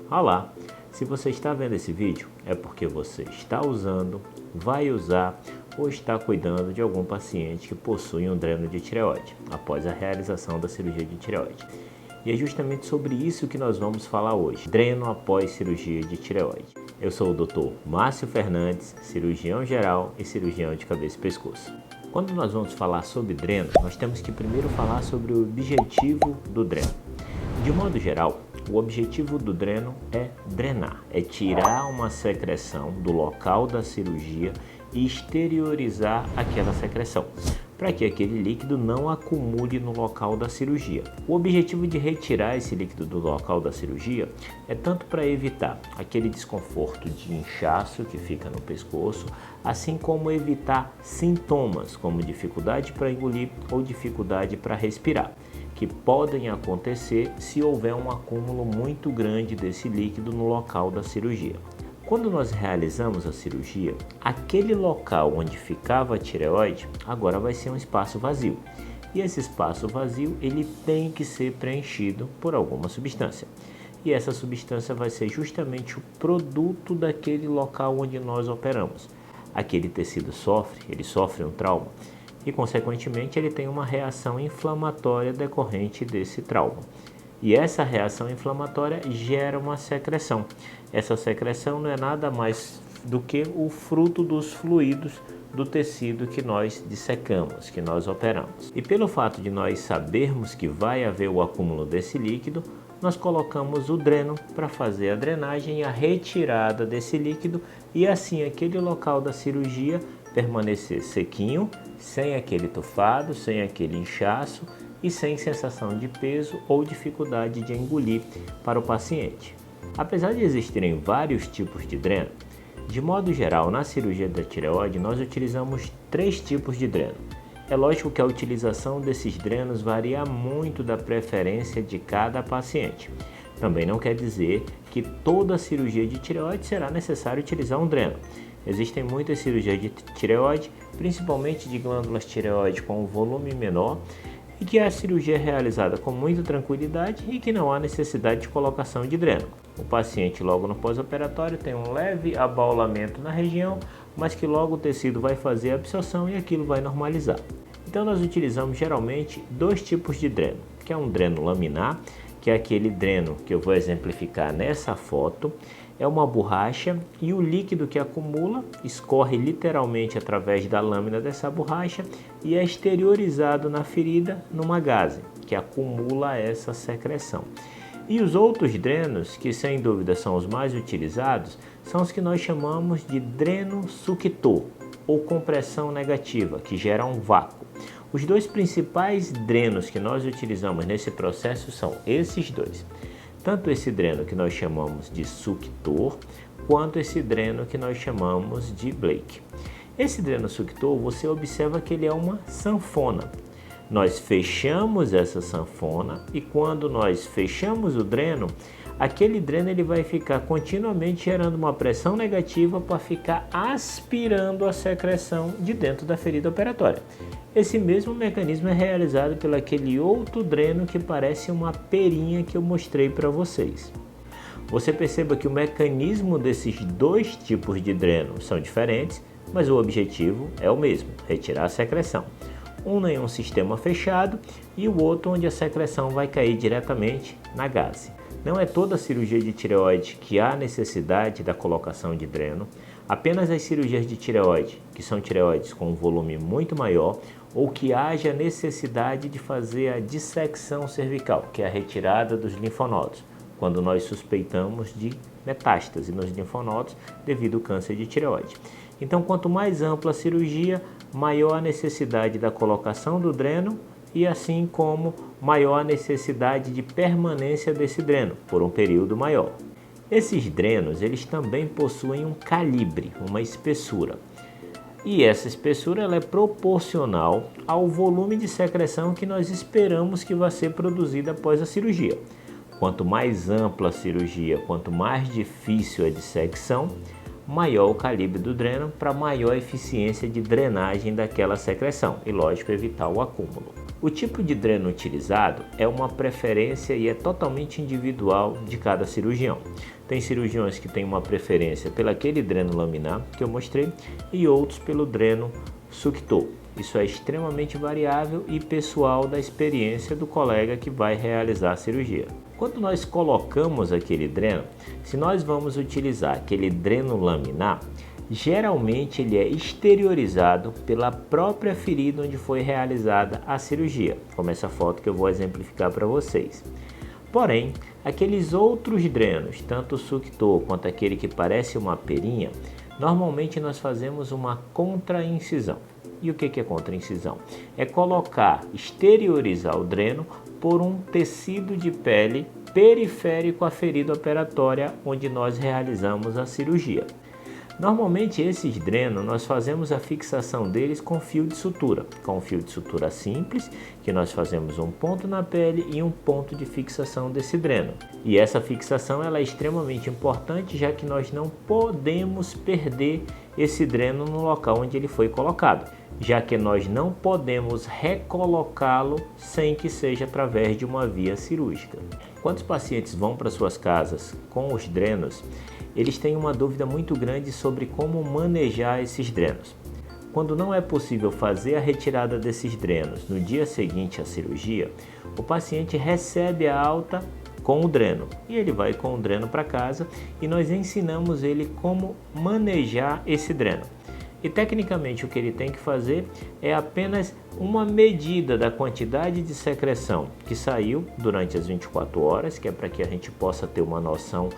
Olá! Se você está vendo esse vídeo, é porque você está usando, vai usar ou está cuidando de algum paciente que possui um dreno de tireoide, após a realização da cirurgia de tireoide. E é justamente sobre isso que nós vamos falar hoje, dreno após cirurgia de tireoide. Eu sou o Dr. Márcio Fernandes, cirurgião geral e cirurgião de cabeça e pescoço. Quando nós vamos falar sobre dreno, nós temos que primeiro falar sobre o objetivo do dreno. De modo geral, o objetivo do dreno é drenar, é tirar uma secreção do local da cirurgia e exteriorizar aquela secreção, para que aquele líquido não acumule no local da cirurgia. O objetivo de retirar esse líquido do local da cirurgia é tanto para evitar aquele desconforto de inchaço que fica no pescoço, assim como evitar sintomas como dificuldade para engolir ou dificuldade para respirar, que podem acontecer se houver um acúmulo muito grande desse líquido no local da cirurgia. Quando nós realizamos a cirurgia, aquele local onde ficava a tireoide agora vai ser um espaço vazio. E esse espaço vazio ele tem que ser preenchido por alguma substância. E essa substância vai ser justamente o produto daquele local onde nós operamos. Aquele tecido sofre um trauma e consequentemente ele tem uma reação inflamatória decorrente desse trauma. E essa reação inflamatória gera uma secreção. Essa secreção não é nada mais do que o fruto dos fluidos do tecido que nós dissecamos, que nós operamos. E pelo fato de nós sabermos que vai haver o acúmulo desse líquido, nós colocamos o dreno para fazer a drenagem e a retirada desse líquido e assim aquele local da cirurgia permanecer sequinho, sem aquele tufado, sem aquele inchaço e sem sensação de peso ou dificuldade de engolir para o paciente. Apesar de existirem vários tipos de dreno, de modo geral, na cirurgia da tireoide nós utilizamos 3 tipos de dreno. É lógico que a utilização desses drenos varia muito da preferência de cada paciente. Também não quer dizer que toda cirurgia de tireoide será necessário utilizar um dreno. Existem muitas cirurgias de tireoide, principalmente de glândulas tireoide com um volume menor, e que a cirurgia é realizada com muita tranquilidade e que não há necessidade de colocação de dreno. O paciente logo no pós-operatório tem um leve abaulamento na região, mas que logo o tecido vai fazer a absorção e aquilo vai normalizar. Então nós utilizamos geralmente 2 tipos de dreno, que é um dreno laminar, que é aquele dreno que eu vou exemplificar nessa foto, é uma borracha e o líquido que acumula escorre literalmente através da lâmina dessa borracha e é exteriorizado na ferida numa gaze, que acumula essa secreção. E os outros drenos, que sem dúvida são os mais utilizados, são os que nós chamamos de dreno suctor ou compressão negativa, que gera um vácuo. Os 2 principais drenos que nós utilizamos nesse processo são esses 2. Tanto esse dreno que nós chamamos de suctor, quanto esse dreno que nós chamamos de Blake. Esse dreno suctor, você observa que ele é uma sanfona. Nós fechamos essa sanfona e quando nós fechamos o dreno, aquele dreno ele vai ficar continuamente gerando uma pressão negativa para ficar aspirando a secreção de dentro da ferida operatória. Esse mesmo mecanismo é realizado pelo aquele outro dreno que parece uma perinha que eu mostrei para vocês. Você perceba que o mecanismo desses 2 tipos de dreno são diferentes, mas o objetivo é o mesmo, retirar a secreção. Um em um sistema fechado e o outro onde a secreção vai cair diretamente na gaze. Não é toda cirurgia de tireoide que há necessidade da colocação de dreno, apenas as cirurgias de tireoide, que são tireoides com um volume muito maior, ou que haja necessidade de fazer a dissecção cervical, que é a retirada dos linfonodos, quando nós suspeitamos de metástase nos linfonodos devido ao câncer de tireoide. Então, quanto mais ampla a cirurgia, maior a necessidade da colocação do dreno e assim como maior a necessidade de permanência desse dreno por um período maior. Esses drenos, eles também possuem um calibre, uma espessura. E essa espessura ela é proporcional ao volume de secreção que nós esperamos que vai ser produzida após a cirurgia. Quanto mais ampla a cirurgia, quanto mais difícil a dissecção, maior o calibre do dreno para maior eficiência de drenagem daquela secreção e, lógico, evitar o acúmulo. O tipo de dreno utilizado é uma preferência e é totalmente individual de cada cirurgião. Tem cirurgiões que têm uma preferência pelo aquele dreno laminar que eu mostrei e outros pelo dreno suctor. Isso é extremamente variável e pessoal da experiência do colega que vai realizar a cirurgia. Quando nós colocamos aquele dreno, se nós vamos utilizar aquele dreno laminar, geralmente ele é exteriorizado pela própria ferida onde foi realizada a cirurgia, como essa foto que eu vou exemplificar para vocês. Porém, aqueles outros drenos, tanto o suctor quanto aquele que parece uma perinha, normalmente nós fazemos uma contraincisão. E o que é contraincisão? É colocar, exteriorizar o dreno por um tecido de pele periférico à ferida operatória onde nós realizamos a cirurgia. Normalmente esses drenos nós fazemos a fixação deles com fio de sutura, com um fio de sutura simples, que nós fazemos um ponto na pele e um ponto de fixação desse dreno. E essa fixação ela é extremamente importante, já que nós não podemos perder esse dreno no local onde ele foi colocado, já que nós não podemos recolocá-lo sem que seja através de uma via cirúrgica. Quando os pacientes vão para suas casas com os drenos, eles têm uma dúvida muito grande sobre como manejar esses drenos. Quando não é possível fazer a retirada desses drenos no dia seguinte à cirurgia, o paciente recebe a alta com o dreno e ele vai com o dreno para casa e nós ensinamos ele como manejar esse dreno. E tecnicamente o que ele tem que fazer é apenas uma medida da quantidade de secreção que saiu durante as 24 horas, que é para que a gente possa ter uma noção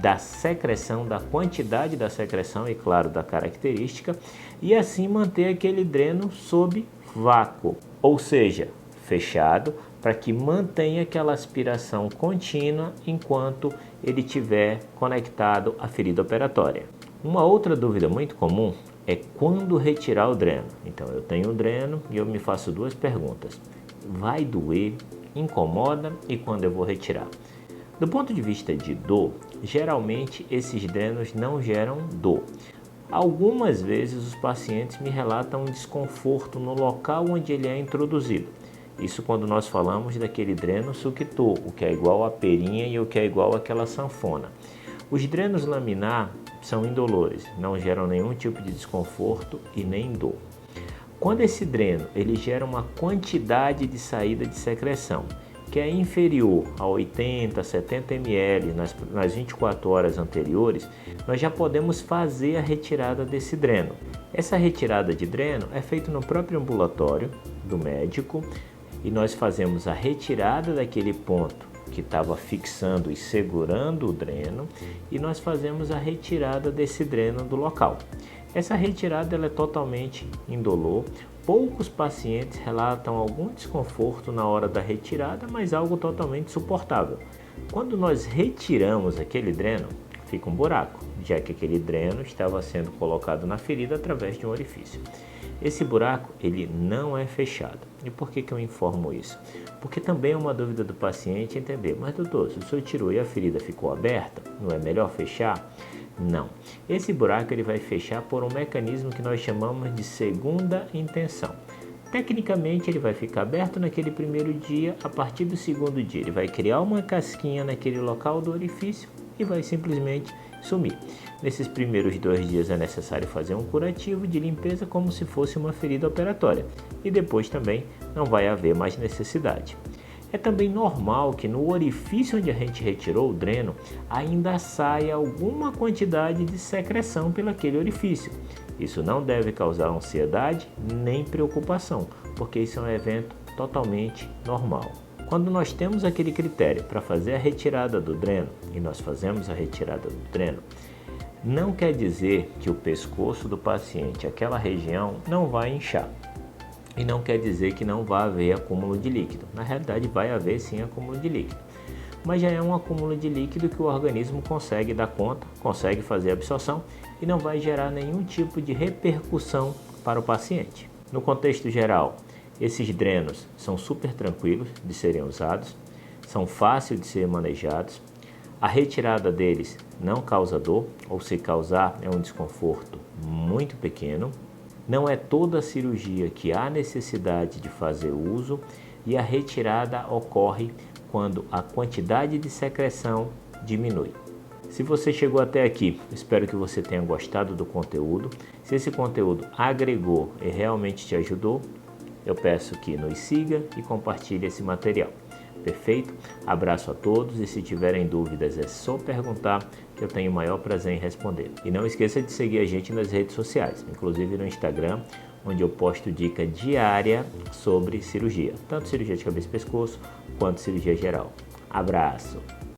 da secreção, da quantidade da secreção e claro da característica, e assim manter aquele dreno sob vácuo, ou seja, fechado, para que mantenha aquela aspiração contínua enquanto ele estiver conectado à ferida operatória. Uma outra dúvida muito comum é quando retirar o dreno. Então eu tenho o dreno e eu me faço duas perguntas: vai doer, incomoda e quando eu vou retirar? Do ponto de vista de dor, geralmente esses drenos não geram dor. Algumas vezes os pacientes me relatam um desconforto no local onde ele é introduzido. Isso quando nós falamos daquele dreno suctor, o que é igual à perinha e o que é igual àquela sanfona. Os drenos laminar são indolores, não geram nenhum tipo de desconforto e nem dor. Quando esse dreno ele gera uma quantidade de saída de secreção que é inferior a 80, 70 ml nas 24 horas anteriores, nós já podemos fazer a retirada desse dreno. Essa retirada de dreno é feita no próprio ambulatório do médico e nós fazemos a retirada daquele ponto que estava fixando e segurando o dreno e nós fazemos a retirada desse dreno do local. Essa retirada ela é totalmente indolor. Poucos pacientes relatam algum desconforto na hora da retirada, mas algo totalmente suportável. Quando nós retiramos aquele dreno, fica um buraco, já que aquele dreno estava sendo colocado na ferida através de um orifício. Esse buraco ele não é fechado. E por que eu informo isso? Porque também é uma dúvida do paciente entender, mas doutor, se o senhor tirou e a ferida ficou aberta, não é melhor fechar? Não. Esse buraco ele vai fechar por um mecanismo que nós chamamos de segunda intenção. Tecnicamente ele vai ficar aberto naquele primeiro dia, a partir do segundo dia ele vai criar uma casquinha naquele local do orifício e vai simplesmente sumir. Nesses primeiros 2 dias é necessário fazer um curativo de limpeza como se fosse uma ferida operatória e depois também não vai haver mais necessidade. É também normal que no orifício onde a gente retirou o dreno ainda saia alguma quantidade de secreção pelo aquele orifício. Isso não deve causar ansiedade nem preocupação, porque isso é um evento totalmente normal. Quando nós temos aquele critério para fazer a retirada do dreno, e nós fazemos a retirada do dreno, não quer dizer que o pescoço do paciente, aquela região, não vai inchar. E não quer dizer que não vai haver acúmulo de líquido. Na realidade vai haver sim acúmulo de líquido. Mas já é um acúmulo de líquido que o organismo consegue dar conta, consegue fazer a absorção e não vai gerar nenhum tipo de repercussão para o paciente. No contexto geral, esses drenos são super tranquilos de serem usados, são fáceis de ser manejados, a retirada deles não causa dor, ou se causar é um desconforto muito pequeno. Não é toda cirurgia que há necessidade de fazer uso e a retirada ocorre quando a quantidade de secreção diminui. Se você chegou até aqui, espero que você tenha gostado do conteúdo. Se esse conteúdo agregou e realmente te ajudou, eu peço que nos siga e compartilhe esse material. Perfeito? Abraço a todos e se tiverem dúvidas é só perguntar que eu tenho o maior prazer em responder. E não esqueça de seguir a gente nas redes sociais, inclusive no Instagram, onde eu posto dica diária sobre cirurgia, tanto cirurgia de cabeça e pescoço quanto cirurgia geral. Abraço!